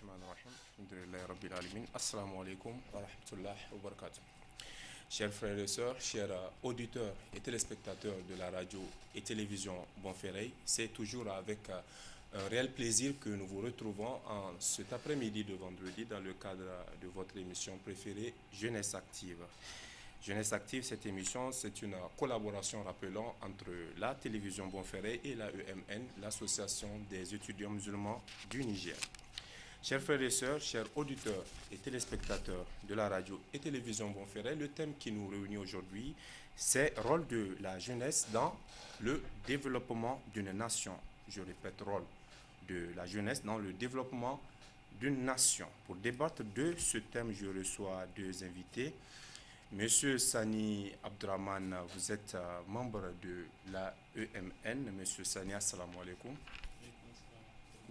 Bismillahirrahmanirrahim. Alhamdulillahi Rabbil Alamin. Assalamu alaikum wa rahmatullahi wa barakatuh. Chers frères et sœurs, chers auditeurs et téléspectateurs de la radio et télévision Bonferré, c'est toujours avec un réel plaisir que nous vous retrouvons en cet après-midi de vendredi dans le cadre de votre émission préférée Jeunesse Active. Jeunesse Active, cette émission, c'est une collaboration, rappelons, entre la télévision Bonferré et la EMN, l'Association des étudiants musulmans du Niger. Chers frères et sœurs, chers auditeurs et téléspectateurs de la radio et télévision Bonferré, le thème qui nous réunit aujourd'hui, c'est rôle de la jeunesse dans le développement d'une nation. Je répète, rôle de la jeunesse dans le développement d'une nation. Pour débattre de ce thème, je reçois deux invités. Monsieur Sani Abdraman, vous êtes membre de la EMN. Monsieur Sani, assalamu alaikum.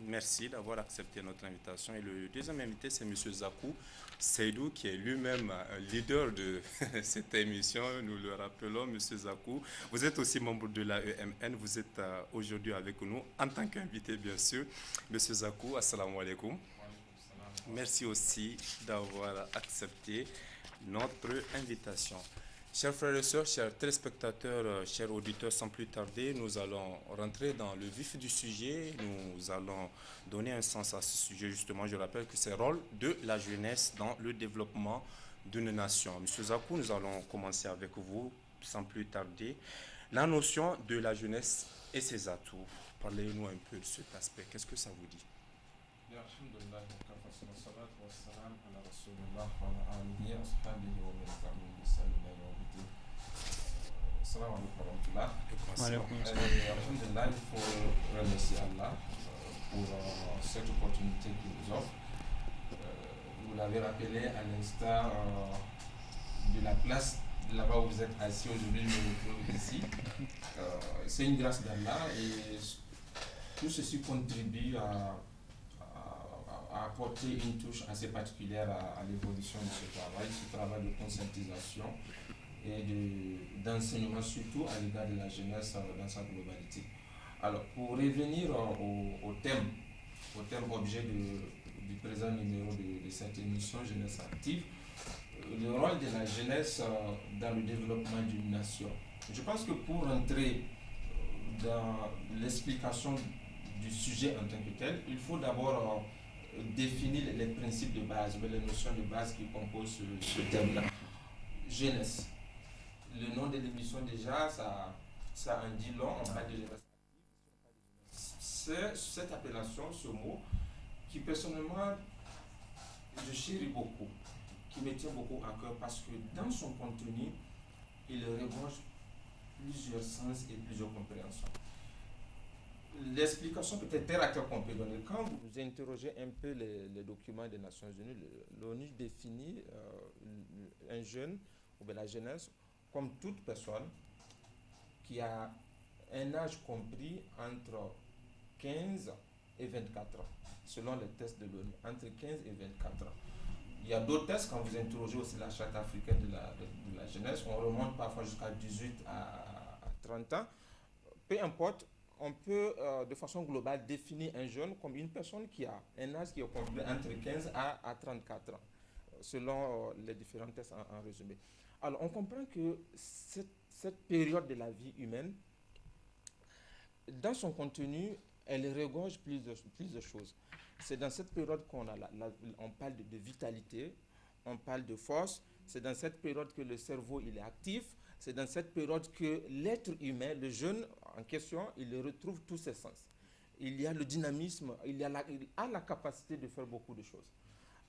Merci d'avoir accepté notre invitation. Et le deuxième invité, c'est M. Zakou Seydou, qui est lui-même leader de cette émission. Nous le rappelons, M. Zakou. Vous êtes aussi membre de la EMN. Vous êtes aujourd'hui avec nous en tant qu'invité, bien sûr. M. Zakou, assalamu alaikum. Merci aussi d'avoir accepté notre invitation. Chers frères et sœurs, chers téléspectateurs, chers auditeurs, sans plus tarder, nous allons rentrer dans le vif du sujet. Nous allons donner un sens à ce sujet, justement. Je rappelle que c'est le rôle de la jeunesse dans le développement d'une nation. Monsieur Zakou, nous allons commencer avec vous, sans plus tarder. La notion de la jeunesse et ses atouts. Parlez-nous un peu de cet aspect. Qu'est-ce que ça vous dit? Salam alaikum wa Alhamdulillah, il faut remercier Allah pour cette opportunité qu'il nous offre. Vous l'avez rappelé à l'instant de la place là-bas où vous êtes assis aujourd'hui, je me retrouve ici. C'est une grâce d'Allah et tout ceci contribue à apporter une touche assez particulière à l'évolution de ce travail de conscientisation et d'enseignement surtout à l'égard de la jeunesse dans sa globalité. Alors, pour revenir au thème objet du présent numéro de cette émission Jeunesse Active, le rôle de la jeunesse dans le développement d'une nation. Je pense que pour entrer dans l'explication du sujet en tant que tel, il faut d'abord définir les principes de base, les notions de base qui composent ce thème-là. Jeunesse. Le nom de l'émission déjà, ça en dit long, on parle de jeunesse active. C'est cette appellation, ce mot, qui personnellement, je chéris beaucoup, qui me tient beaucoup à cœur parce que dans son contenu, il regorge plusieurs sens et plusieurs compréhensions. L'explication peut-être terre à terre qu'on peut donner. Quand vous interrogez un peu les documents des Nations Unies, l'ONU définit un jeune ou bien la jeunesse comme toute personne qui a un âge compris entre 15 et 24 ans, selon les tests de l'ONU, entre 15 et 24 ans. Il y a d'autres tests, quand vous interrogez aussi la charte africaine de la jeunesse, on remonte parfois jusqu'à 18 à 30 ans. Peu importe, on peut de façon globale définir un jeune comme une personne qui a un âge qui est compris entre 15 à 34 ans, selon les différents tests en résumé. Alors, on comprend que cette période de la vie humaine, dans son contenu, elle regorge plus de choses. C'est dans cette période qu'on on parle de vitalité, on parle de force, c'est dans cette période que le cerveau il est actif, c'est dans cette période que l'être humain, le jeune en question, il retrouve tous ses sens. Il y a le dynamisme, il a la capacité de faire beaucoup de choses.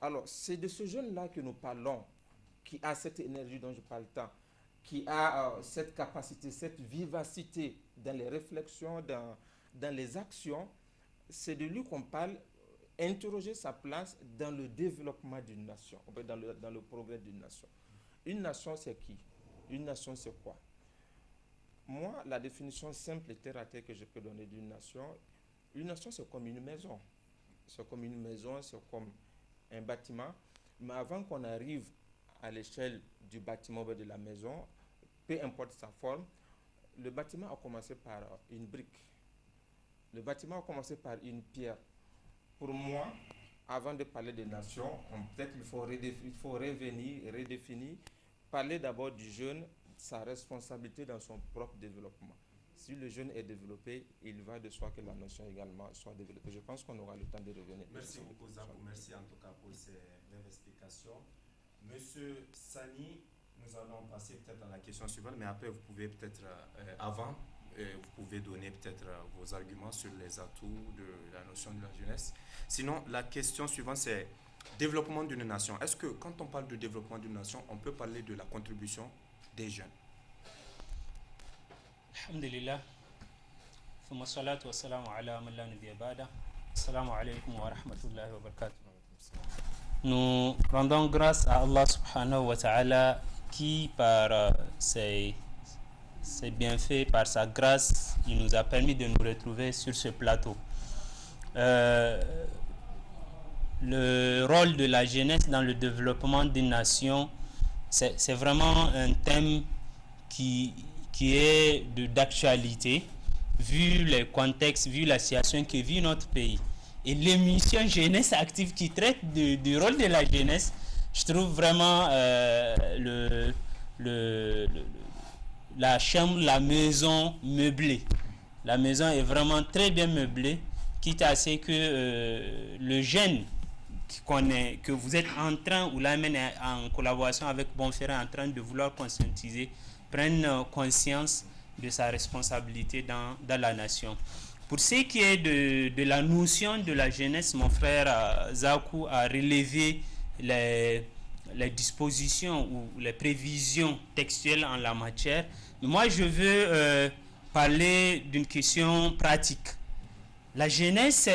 Alors, c'est de ce jeune-là que nous parlons, qui a cette énergie dont je parle tant, qui a cette capacité, cette vivacité dans les réflexions, dans les actions. C'est de lui qu'on parle, interroger sa place dans le développement d'une nation, dans le progrès d'une nation. Une nation, c'est qui? Une nation, c'est quoi? Moi, la définition simple et terre à terre que je peux donner d'une nation, une nation, c'est comme une maison. C'est comme une maison, c'est comme un bâtiment. Mais avant qu'on arrive à l'échelle du bâtiment ou de la maison, peu importe sa forme, le bâtiment a commencé par une brique. Le bâtiment a commencé par une pierre. Pour moi, avant de parler des nations, peut-être il faut redéfinir, parler d'abord du jeune, sa responsabilité dans son propre développement. Si le jeune est développé, il va de soi que la nation également soit développée. Je pense qu'on aura le temps de revenir. Merci beaucoup, Zakou. Merci en tout cas pour ces brèves explications. Monsieur Sani, nous allons passer peut-être à la question suivante, mais après, vous pouvez peut-être, vous pouvez donner peut-être vos arguments sur les atouts de la notion de la jeunesse. Sinon, la question suivante, c'est développement d'une nation. Est-ce que quand on parle de développement d'une nation, on peut parler de la contribution des jeunes? Alhamdulillah. Thumma salatu wa salamu ala man la nabiyya ba'da. Assalamu alaikum wa rahmatullahi wa barakatuh. Nous rendons grâce à Allah subhanahu wa ta'ala qui par ses bienfaits, par sa grâce, il nous a permis de nous retrouver sur ce plateau. Le rôle de la jeunesse dans le développement d'une nation, c'est vraiment un thème qui est d'actualité, vu le contexte, vu la situation que vit notre pays. Et l'émission Jeunesse Active qui traite du rôle de la jeunesse, je trouve vraiment la chambre, la maison meublée. La maison est vraiment très bien meublée, quitte à ce que le jeune que vous êtes en train, ou là même en collaboration avec Bonferré, en train de vouloir conscientiser, prenne conscience de sa responsabilité dans la nation. Pour ce qui est de la notion de la jeunesse, mon frère Zakou a relevé les dispositions ou les prévisions textuelles en la matière. Mais moi, je veux parler d'une question pratique. La jeunesse,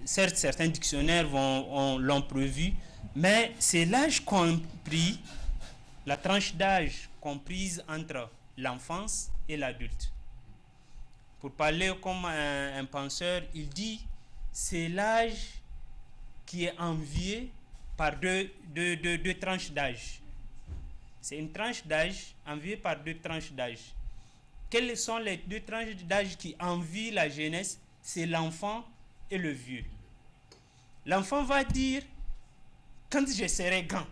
certes, certains dictionnaires l'ont prévu, mais c'est l'âge compris, la tranche d'âge comprise entre l'enfance et l'adulte. Pour parler comme un penseur, il dit c'est l'âge qui est envié par deux tranches d'âge. C'est une tranche d'âge enviée par deux tranches d'âge. Quelles sont les deux tranches d'âge qui envient la jeunesse? C'est l'enfant et le vieux. L'enfant va dire, quand je serai grand,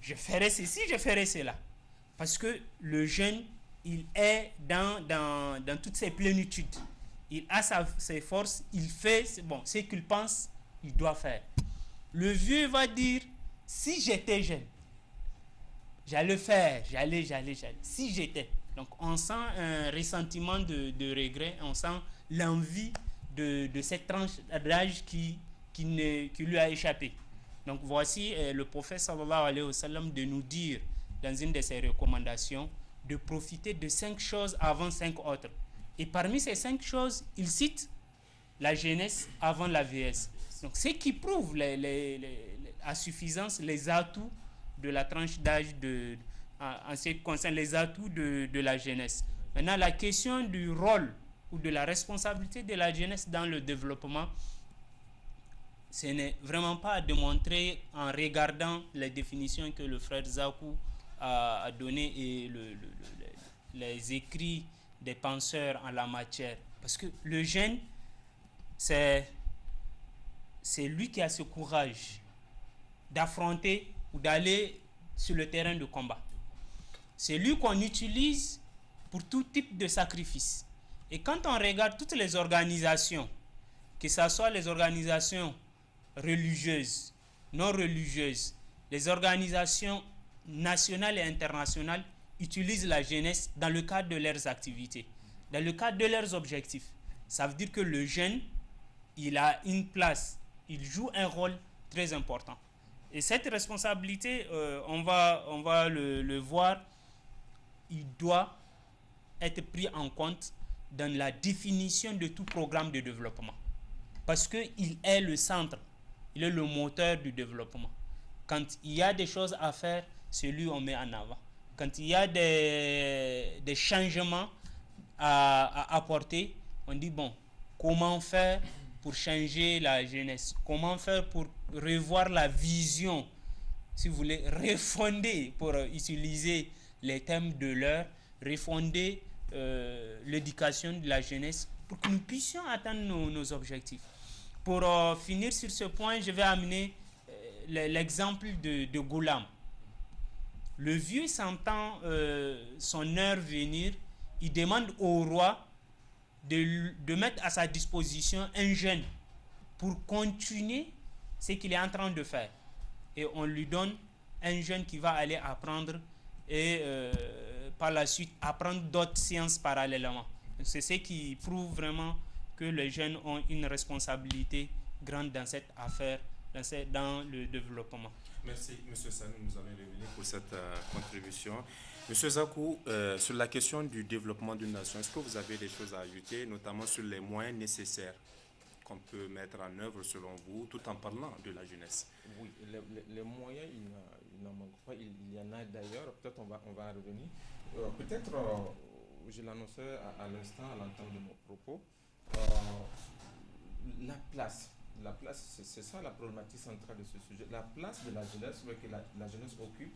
je ferai ceci, je ferai cela. Parce que le jeune, il est dans toutes ses plénitudes. Il a ses forces, il fait ce qu'il pense, il doit faire. Le vieux va dire, si j'étais jeune, j'allais faire, j'allais. Si j'étais. Donc on sent un ressentiment de regret, on sent l'envie de cette tranche d'âge qui lui a échappé. Donc voici le prophète sallallahu alayhi wa sallam de nous dire, dans une de ses recommandations, de profiter de 5 choses avant 5 autres. Et parmi ces 5 choses, il cite la jeunesse avant la vieillesse. Donc ce qui prouve à suffisance les atouts de la tranche d'âge en ce qui concerne les atouts de la jeunesse. Maintenant, la question du rôle ou de la responsabilité de la jeunesse dans le développement, ce n'est vraiment pas à démontrer en regardant les définitions que le frère Zakou a données et les écrits des penseurs en la matière. Parce que le jeune, c'est lui qui a ce courage d'affronter ou d'aller sur le terrain de combat. C'est lui qu'on utilise pour tout type de sacrifice. Et quand on regarde toutes les organisations, que ce soit les organisations religieuses, non religieuses, les organisations nationales et internationales utilisent la jeunesse dans le cadre de leurs activités, dans le cadre de leurs objectifs. Ça veut dire que le jeune, il a une place, il joue un rôle très important. Et cette responsabilité, on va le voir, il doit être pris en compte dans la définition de tout programme de développement. Parce qu'il est le centre, il est le moteur du développement. Quand il y a des choses à faire, c'est lui qu'on met en avant. Quand il y a des changements à apporter, on dit bon, comment faire pour changer la jeunesse? Comment faire pour revoir la vision, si vous voulez, refonder, pour utiliser les thèmes de l'heure, refonder l'éducation de la jeunesse pour que nous puissions atteindre nos objectifs. Pour finir sur ce point, je vais amener l'exemple de Goulam. Le vieux sentant son heure venir, il demande au roi de mettre à sa disposition un jeune pour continuer ce qu'il est en train de faire. Et on lui donne un jeune qui va aller apprendre et par la suite apprendre d'autres sciences parallèlement. C'est ce qui prouve vraiment que les jeunes ont une responsabilité grande dans cette affaire, dans le développement. Merci, M. Sanou, nous allons revenir pour cette contribution. M. Zakou, sur la question du développement d'une nation, est-ce que vous avez des choses à ajouter, notamment sur les moyens nécessaires qu'on peut mettre en œuvre selon vous, tout en parlant de la jeunesse? Oui, les moyens, il n'en manque pas. Il y en a d'ailleurs, peut-être on va en revenir. Peut-être, je l'annonçais à l'instant, à l'entente de mon propos, la place, c'est ça la problématique centrale de ce sujet. La place de la jeunesse, que la jeunesse occupe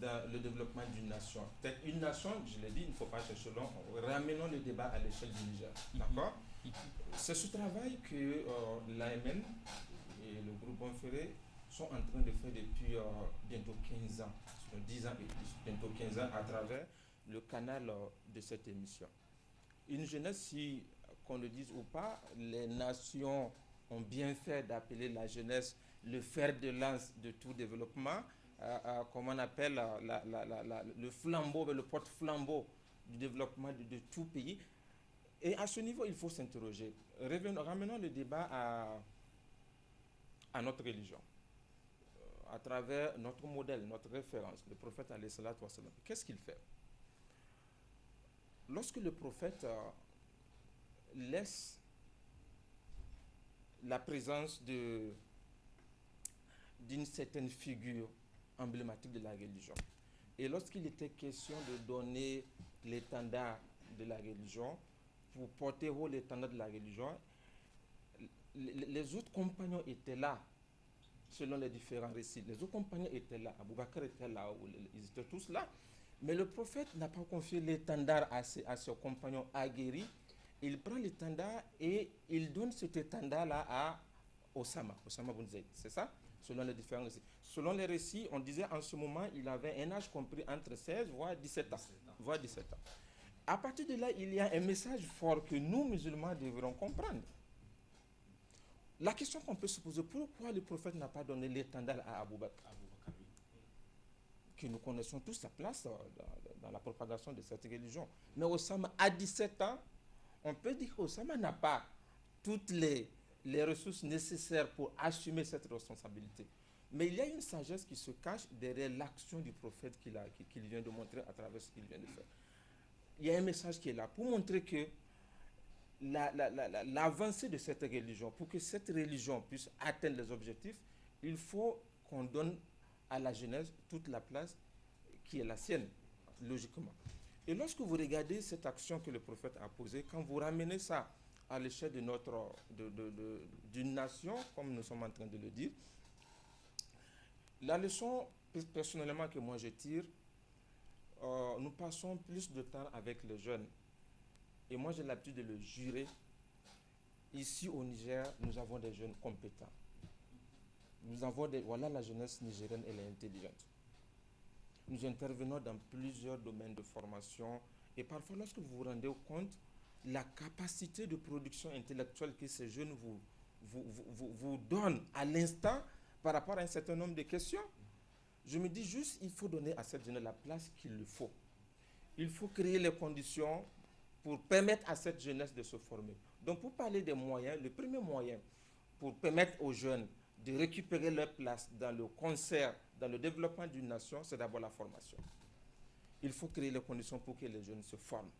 dans le développement d'une nation. Peut-être une nation, je l'ai dit, il ne faut pas chercher long. Ramenons le débat à l'échelle du Niger. D'accord? C'est ce travail que l'AMN et le groupe Bonferré sont en train de faire depuis bientôt 15 ans, 10 ans et plus, bientôt 15 ans, à travers le canal de cette émission. Une jeunesse, si qu'on le dise ou pas, les nations ont bien fait d'appeler la jeunesse le fer de lance de tout développement, comme on appelle le flambeau, le porte-flambeau du développement de tout pays. Et à ce niveau, il faut s'interroger. Ramenons le débat à notre religion, à travers notre modèle, notre référence, le prophète alayhi salatu wa salam. Qu'est-ce qu'il fait? Lorsque le prophète laisse la présence d'une certaine figure emblématique de la religion, et lorsqu'il était question de donner l'étendard de la religion, pour porter haut l'étendard de la religion, les autres compagnons étaient là, selon les différents récits. Les autres compagnons étaient là, Abou Bakr était là, ils étaient tous là. Mais le prophète n'a pas confié l'étendard à ses compagnons aguerris. Il prend l'étendard et il donne cet étendard-là à Osama bin Zayd. C'est ça? Selon les différents récits. Selon les récits, on disait en ce moment, il avait un âge compris entre 16 voire 17 ans. Voire 17 ans. À partir de là, il y a un message fort que nous, musulmans, devrons comprendre. La question qu'on peut se poser, pourquoi le prophète n'a pas donné l'étendard à Abou Bakr, que nous connaissons tous sa place dans la propagation de cette religion. Mais Osama, à 17 ans, on peut dire qu'Osama n'a pas toutes les ressources nécessaires pour assumer cette responsabilité. Mais il y a une sagesse qui se cache derrière l'action du prophète qu'il vient de montrer à travers ce qu'il vient de faire. Il y a un message qui est là pour montrer que l'avancée de cette religion, pour que cette religion puisse atteindre les objectifs, il faut qu'on donne à la jeunesse toute la place qui est la sienne, logiquement. Et lorsque vous regardez cette action que le prophète a posée, quand vous ramenez ça à l'échelle d'une nation, comme nous sommes en train de le dire, la leçon, personnellement, que moi je tire, nous passons plus de temps avec les jeunes. Et moi, j'ai l'habitude de le jurer. Ici au Niger, nous avons des jeunes compétents. Voilà, la jeunesse nigérienne, elle est intelligente. Nous intervenons dans plusieurs domaines de formation. Et parfois, lorsque vous vous rendez compte, la capacité de production intellectuelle que ces jeunes vous donnent à l'instant par rapport à un certain nombre de questions, je me dis juste, il faut donner à cette jeunesse la place qu'il le faut. Il faut créer les conditions pour permettre à cette jeunesse de se former. Donc, pour parler des moyens, le premier moyen pour permettre aux jeunes de récupérer leur place dans le concert, dans le développement d'une nation, c'est d'abord la formation. Il faut créer les conditions pour que les jeunes se forment.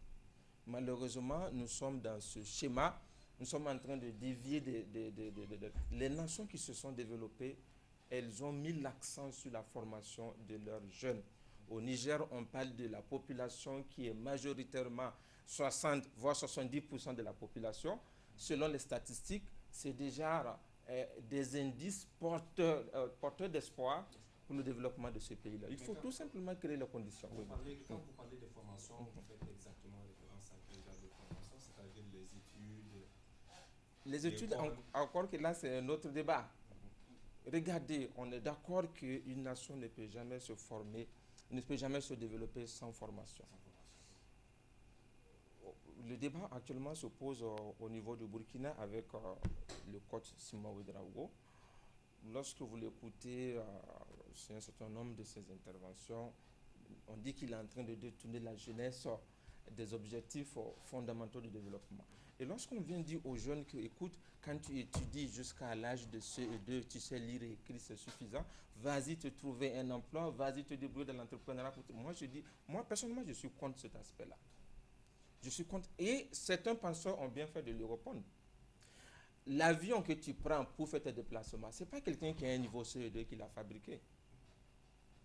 Malheureusement, nous sommes dans ce schéma, nous sommes en train de dévier les nations qui se sont développées, elles ont mis l'accent sur la formation de leurs jeunes. Au Niger, on parle de la population qui est majoritairement 60 voire 70% de la population. Selon les statistiques, c'est déjà des indices porteurs d'espoir pour le développement de ce pays-là. Il faut tout simplement créer les conditions. Quand vous parlez de formation, vous faites exactement référence à quel genre de formation, c'est-à-dire les études. Les études, encore que là, c'est un autre débat. Regardez, on est d'accord qu'une nation ne peut jamais se former, ne peut jamais se développer sans formation. Le débat actuellement se pose au niveau du Burkina avec le coach Simon Ouedraogo. Lorsque vous l'écoutez, c'est un certain nombre de ses interventions, on dit qu'il est en train de détourner la jeunesse des objectifs fondamentaux du développement. Et lorsqu'on vient dire aux jeunes que, écoute, quand tu étudies jusqu'à l'âge de CE2, tu sais lire et écrire, c'est suffisant, vas-y te trouver un emploi, vas-y te débrouiller dans l'entrepreneuriat. Moi, personnellement, je suis contre cet aspect-là. Je suis contre. Et certains penseurs ont bien fait de lui répondre. L'avion que tu prends pour faire tes déplacements, ce n'est pas quelqu'un qui a un niveau CE2 qui l'a fabriqué.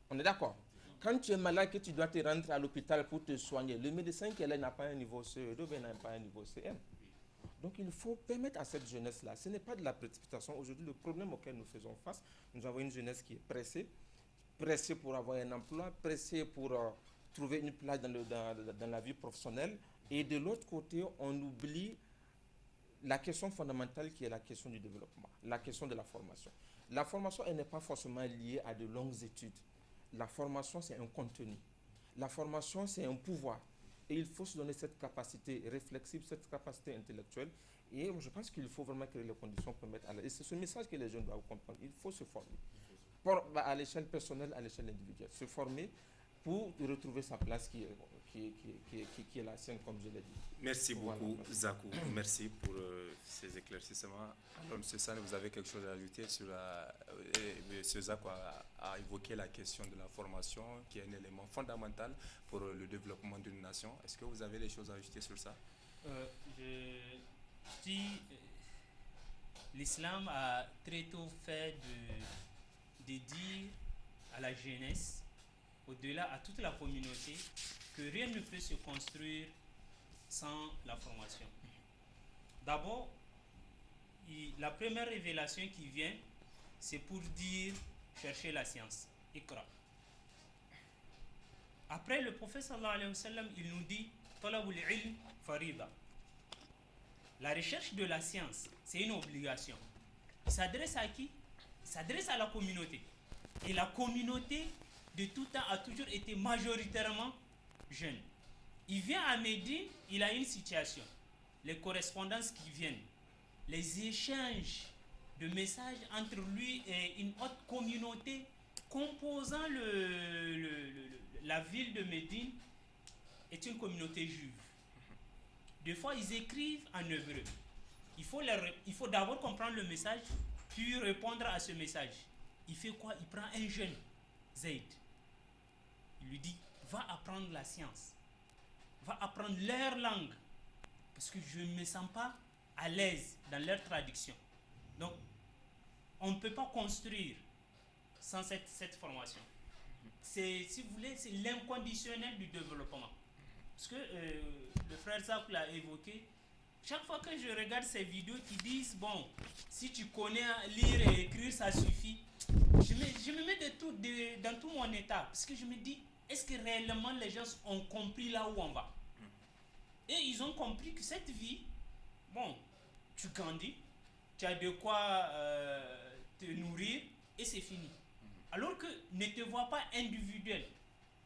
On est d'accord? Quand tu es malade, que tu dois te rendre à l'hôpital pour te soigner, le médecin qui est là n'a pas un niveau CE2, mais n'a pas un niveau CM. Donc il faut permettre à cette jeunesse-là, ce n'est pas de la précipitation. Aujourd'hui, le problème auquel nous faisons face, nous avons une jeunesse qui est pressée pour avoir un emploi, pressée pour trouver une place dans la vie professionnelle. Et de l'autre côté, on oublie la question fondamentale qui est la question du développement, la question de la formation. La formation, elle n'est pas forcément liée à de longues études. La formation, c'est un contenu. La formation, c'est un pouvoir. Et il faut se donner cette capacité réflexive, cette capacité intellectuelle. Et je pense qu'il faut vraiment créer les conditions pour mettre à l'aise. Et c'est ce message que les jeunes doivent comprendre. Il faut se former. À l'échelle personnelle, à l'échelle individuelle. Se former pour retrouver sa place qui est la sienne, comme je l'ai dit. Merci beaucoup, Zakou. Merci pour ces éclaircissements. Alors, M. Sane, vous avez quelque chose à ajouter sur M. Zakou a évoqué la question de la formation, qui est un élément fondamental pour le développement d'une nation. Est-ce que vous avez des choses à ajouter sur ça? L'islam a très tôt fait de dire à la jeunesse, au-delà à toute la communauté, que rien ne peut se construire sans la formation. D'abord, la première révélation qui vient, c'est pour dire chercher la science. Iqra. Après, le prophète sallallahu alayhi wa sallam, il nous dit talabul ilm farida. La recherche de la science, c'est une obligation. Il s'adresse à qui? Il s'adresse à la communauté. Et la communauté, de tout temps, a toujours été majoritairement jeune. Il vient à Médine, il a une situation. Les correspondances qui viennent, les échanges de messages entre lui et une autre communauté composant la ville de Médine est une communauté juive. Des fois, ils écrivent en hébreu. Il faut d'abord comprendre le message, puis répondre à ce message. Il fait quoi? Il prend un jeune, Zayd. Il lui dit, va apprendre la science. Va apprendre leur langue. Parce que je ne me sens pas à l'aise dans leur traduction. Donc, on ne peut pas construire sans cette formation. Si vous voulez, c'est l'inconditionnel du développement. Parce que le frère Zak l'a évoqué. Chaque fois que je regarde ces vidéos qui disent, bon, si tu connais lire et écrire, ça suffit. Je me mets dans tout mon état. Parce que je me dis, est-ce que réellement les gens ont compris là où on va? Et ils ont compris que cette vie, bon, tu grandis, tu as de quoi te nourrir et c'est fini. Alors que ne te vois pas individuel.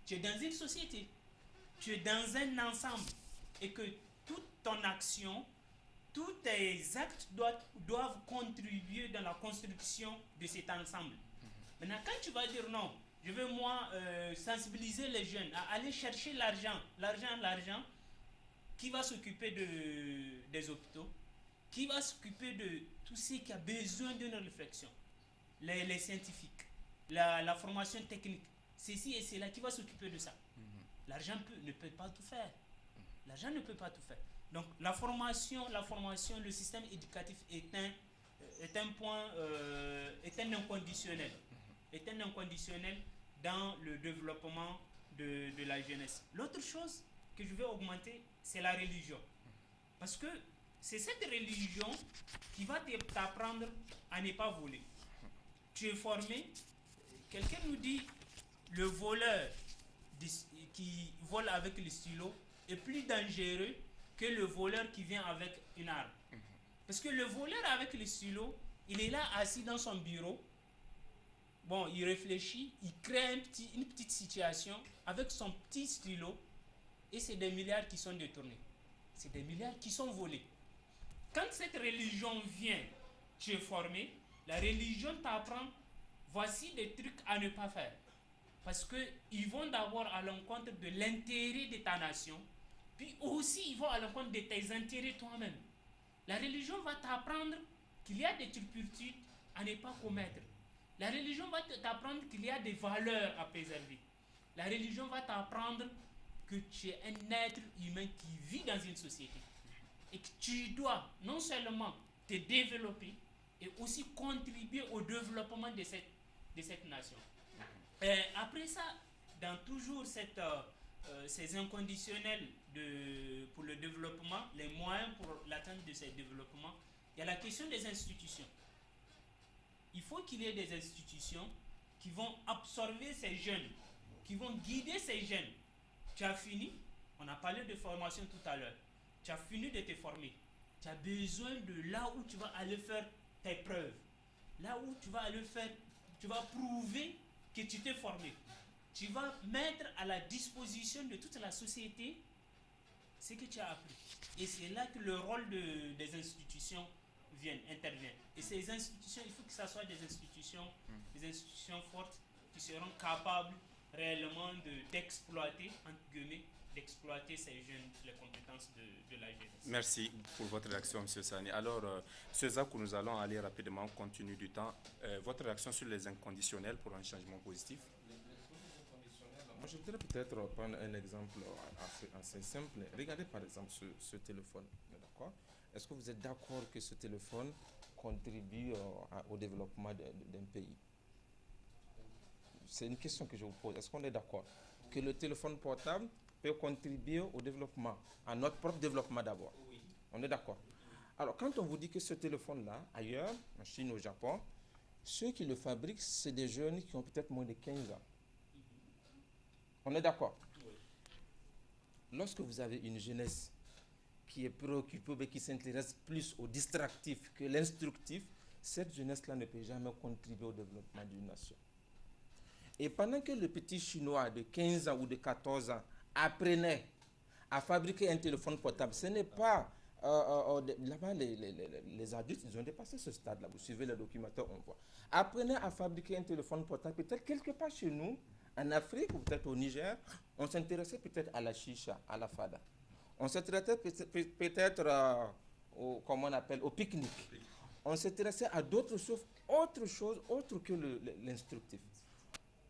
Tu es dans une société. Tu es dans un ensemble. Et que toute ton action, tous tes actes doivent contribuer dans la construction de cet ensemble. Maintenant, quand tu vas dire non, je veux moi sensibiliser les jeunes à aller chercher l'argent, qui va s'occuper des hôpitaux, qui va s'occuper de tout ce qui a besoin d'une réflexion, les scientifiques, la formation technique, ceci et cela, qui va s'occuper de ça. L'argent ne peut pas tout faire. L'argent ne peut pas tout faire. Donc la formation, le système éducatif est un inconditionnel. Est un inconditionnel dans le développement de la jeunesse. L'autre chose que je vais augmenter, c'est la religion. Parce que c'est cette religion qui va t'apprendre à ne pas voler. Tu es formé, quelqu'un nous dit, le voleur qui vole avec le stylo est plus dangereux que le voleur qui vient avec une arme. Parce que le voleur avec le stylo, il est là assis dans son bureau. Bon, il réfléchit, il crée une petite situation avec son petit stylo et c'est des milliards qui sont détournés. C'est des milliards qui sont volés. Quand cette religion vient, tu es formé, la religion t'apprend, voici des trucs à ne pas faire. Parce qu'ils vont d'abord à l'encontre de l'intérêt de ta nation, puis aussi ils vont à l'encontre de tes intérêts toi-même. La religion va t'apprendre qu'il y a des turpitudes à ne pas commettre. La religion va t'apprendre qu'il y a des valeurs à préserver. La religion va t'apprendre que tu es un être humain qui vit dans une société. Et que tu dois non seulement te développer, et aussi contribuer au développement de cette nation. Après ça, dans toujours ces inconditionnels pour le développement, les moyens pour l'atteinte de ces développements, il y a la question des institutions. Il faut qu'il y ait des institutions qui vont absorber ces jeunes, qui vont guider ces jeunes. Tu as fini, on a parlé de formation tout à l'heure, tu as fini de te former, tu as besoin de là où tu vas aller faire tes preuves, là où tu vas aller faire, tu vas prouver que tu t'es formé. Tu vas mettre à la disposition de toute la société ce que tu as appris. Et c'est là que le rôle des institutions intervient. Et ces institutions, il faut que ce soit des institutions fortes qui seront capables réellement d'exploiter, entre guillemets, d'exploiter ces jeunes, les compétences de la jeunesse. Merci pour votre réaction, M. Sani. Alors, César, nous allons aller rapidement, compte tenu du temps. Votre réaction sur les inconditionnels pour un changement positif? Moi, je voudrais peut-être prendre un exemple assez simple. Regardez par exemple ce téléphone. D'accord? Est-ce que vous êtes d'accord que ce téléphone contribue au développement d'un pays? C'est une question que je vous pose. Est-ce qu'on est d'accord que le téléphone portable peut contribuer au développement, à notre propre développement d'abord? Oui. On est d'accord. Alors, quand on vous dit que ce téléphone-là, ailleurs, en Chine, au Japon, ceux qui le fabriquent, c'est des jeunes qui ont peut-être moins de 15 ans. On est d'accord? Oui. Lorsque vous avez une jeunesse qui est préoccupée, mais qui s'intéresse plus au distractif que l'instructif, cette jeunesse-là ne peut jamais contribuer au développement d'une nation. Et pendant que le petit Chinois de 15 ans ou de 14 ans apprenait à fabriquer un téléphone portable, ce n'est pas... là-bas, les adultes, ils ont dépassé ce stade-là. Vous suivez le documentaire, on voit. Apprenez à fabriquer un téléphone portable, peut-être quelque part chez nous, en Afrique ou peut-être au Niger, on s'intéressait peut-être à la chicha, à la fada. On s'intéressait peut-être comment on appelle, au pique-nique. On s'intéressait à d'autres choses, autre que l'instructif.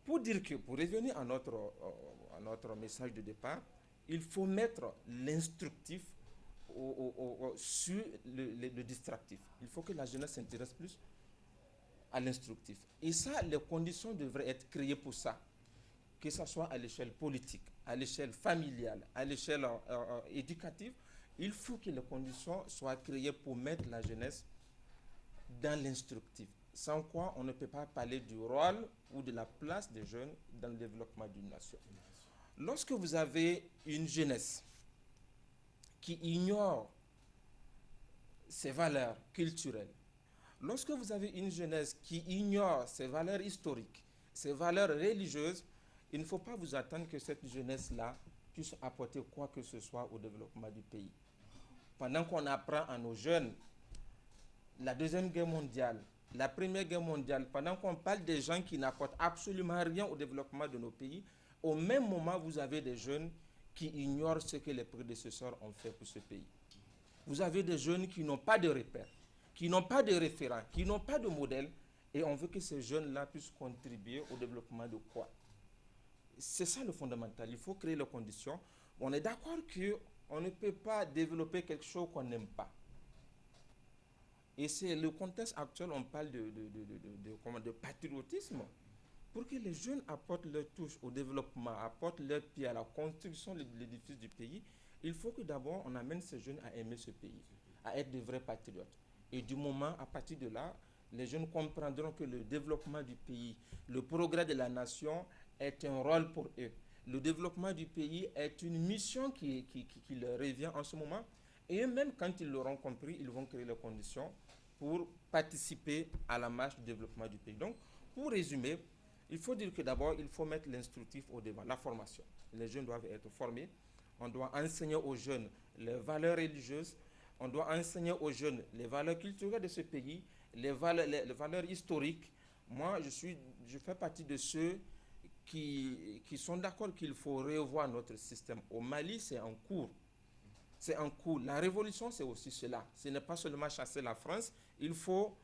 Pour dire que, pour revenir à notre message de départ, il faut mettre l'instructif sur le distractif. Il faut que la jeunesse s'intéresse plus à l'instructif. Et ça, les conditions devraient être créées pour ça. Que ce soit à l'échelle politique, à l'échelle familiale, à l'échelle éducative, il faut que les conditions soient créées pour mettre la jeunesse dans l'instructif. Sans quoi, on ne peut pas parler du rôle ou de la place des jeunes dans le développement d'une nation. Lorsque vous avez une jeunesse qui ignore ses valeurs culturelles, lorsque vous avez une jeunesse qui ignore ses valeurs historiques, ses valeurs religieuses, il ne faut pas vous attendre que cette jeunesse-là puisse apporter quoi que ce soit au développement du pays. Pendant qu'on apprend à nos jeunes la Deuxième Guerre mondiale, la Première Guerre mondiale, pendant qu'on parle des gens qui n'apportent absolument rien au développement de nos pays, au même moment, vous avez des jeunes qui ignorent ce que les prédécesseurs ont fait pour ce pays. Vous avez des jeunes qui n'ont pas de repères, qui n'ont pas de référents, qui n'ont pas de modèle, et on veut que ces jeunes-là puissent contribuer au développement de quoi? C'est ça le fondamental. Il faut créer les conditions. On est d'accord qu'on ne peut pas développer quelque chose qu'on n'aime pas. Et c'est le contexte actuel, on parle de patriotisme. Pour que les jeunes apportent leur touche au développement, apportent leur pied à la construction de l'édifice du pays, il faut que d'abord on amène ces jeunes à aimer ce pays, à être de vrais patriotes. Et du moment, à partir de là, les jeunes comprendront que le développement du pays, le progrès de la nation est un rôle pour eux. Le développement du pays est une mission qui leur revient en ce moment. Et eux-mêmes, quand ils l'auront compris, ils vont créer les conditions pour participer à la marche du développement du pays. Donc, pour résumer, il faut dire que d'abord, il faut mettre l'instructif au devant, la formation. Les jeunes doivent être formés. On doit enseigner aux jeunes les valeurs religieuses. On doit enseigner aux jeunes les valeurs culturelles de ce pays, les valeurs historiques. Moi, je fais partie de ceux qui sont d'accord qu'il faut revoir notre système. Au Mali, c'est en cours. C'est en cours. La révolution, c'est aussi cela. Ce n'est pas seulement chasser la France, il faut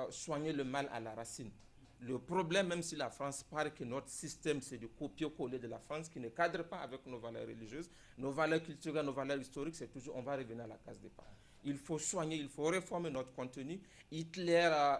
soigner le mal à la racine. Le problème, même si la France parle que notre système, c'est de copier-coller de la France, qui ne cadre pas avec nos valeurs religieuses, nos valeurs culturelles, nos valeurs historiques, c'est toujours, on va revenir à la case départ. Il faut soigner, il faut réformer notre contenu. Hitler,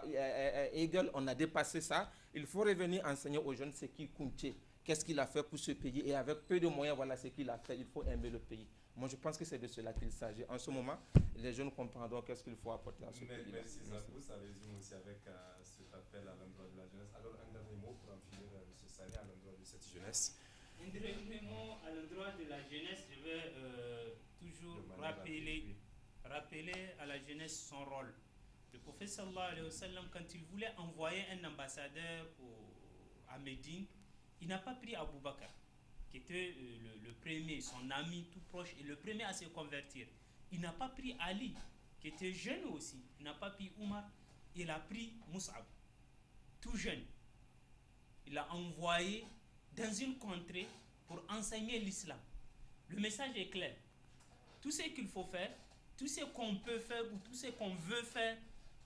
Hegel, on a dépassé ça. Il faut revenir enseigner aux jeunes ce qui comptait, qu'est-ce qu'il a fait pour ce pays, et avec peu de moyens, voilà ce qu'il a fait. Il faut aimer le pays. Moi, je pense que c'est de cela qu'il s'agit. En ce moment, les jeunes comprendront qu'est-ce qu'il faut apporter à ce pays. Merci Zakou, ça résume aussi avec cet appel à l'endroit de la jeunesse. Alors, un dernier mot pour en finir, M. Sani, à l'endroit de cette jeunesse. Un dernier mot à l'endroit de la jeunesse, je vais toujours rappeler à la jeunesse son rôle. Le prophète sallallahu alayhi wa sallam, quand il voulait envoyer un ambassadeur à Médine, il n'a pas pris Abou Bakr, qui était le premier, son ami tout proche, et le premier à se convertir. Il n'a pas pris Ali, qui était jeune aussi. Il n'a pas pris Omar. Il a pris Mus'ab, tout jeune. Il l'a envoyé dans une contrée pour enseigner l'islam. Le message est clair. Tout ce qu'il faut faire, tout ce qu'on peut faire ou tout ce qu'on veut faire,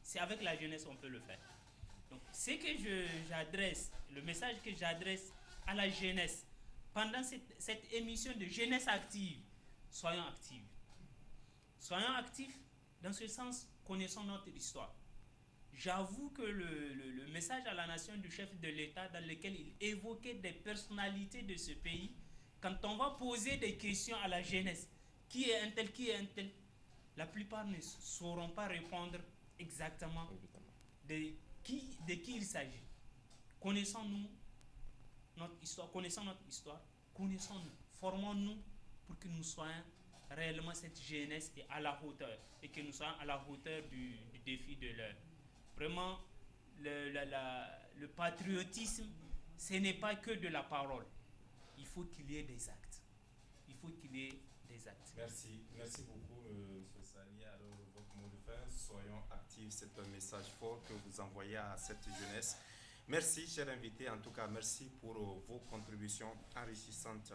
c'est avec la jeunesse qu'on peut le faire. Donc, ce que j'adresse, le message que j'adresse à la jeunesse, pendant cette émission de jeunesse active, soyons actifs. Soyons actifs dans ce sens, connaissons notre histoire. J'avoue que le message à la nation du chef de l'État, dans lequel il évoquait des personnalités de ce pays, quand on va poser des questions à la jeunesse, qui est un tel, la plupart ne sauront pas répondre exactement de qui il s'agit. Connaissons-nous notre histoire, connaissons-nous, formons-nous pour que nous soyons réellement cette jeunesse et à la hauteur, et que nous soyons à la hauteur du défi de l'heure. Vraiment, le patriotisme, ce n'est pas que de la parole. Il faut qu'il y ait des actes. Merci beaucoup, M. Sani. Alors, votre mot de fin, soyons actifs, c'est un message fort que vous envoyez à cette jeunesse. Merci, chers invités. En tout cas, merci pour vos contributions enrichissantes.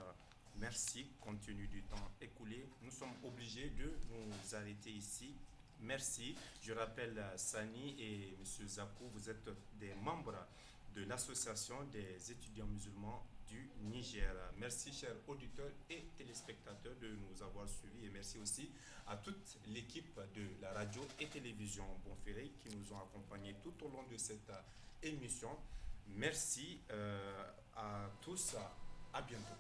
Merci, compte tenu du temps écoulé. Nous sommes obligés de nous arrêter ici. Merci. Je rappelle Sani et M. Zakou, vous êtes des membres de l'Association des étudiants musulmans du Niger. Merci, chers auditeurs et téléspectateurs, de nous avoir suivis, et merci aussi à toute l'équipe de la radio et télévision Bonferré qui nous ont accompagnés tout au long de cette émission. Merci à tous. À bientôt.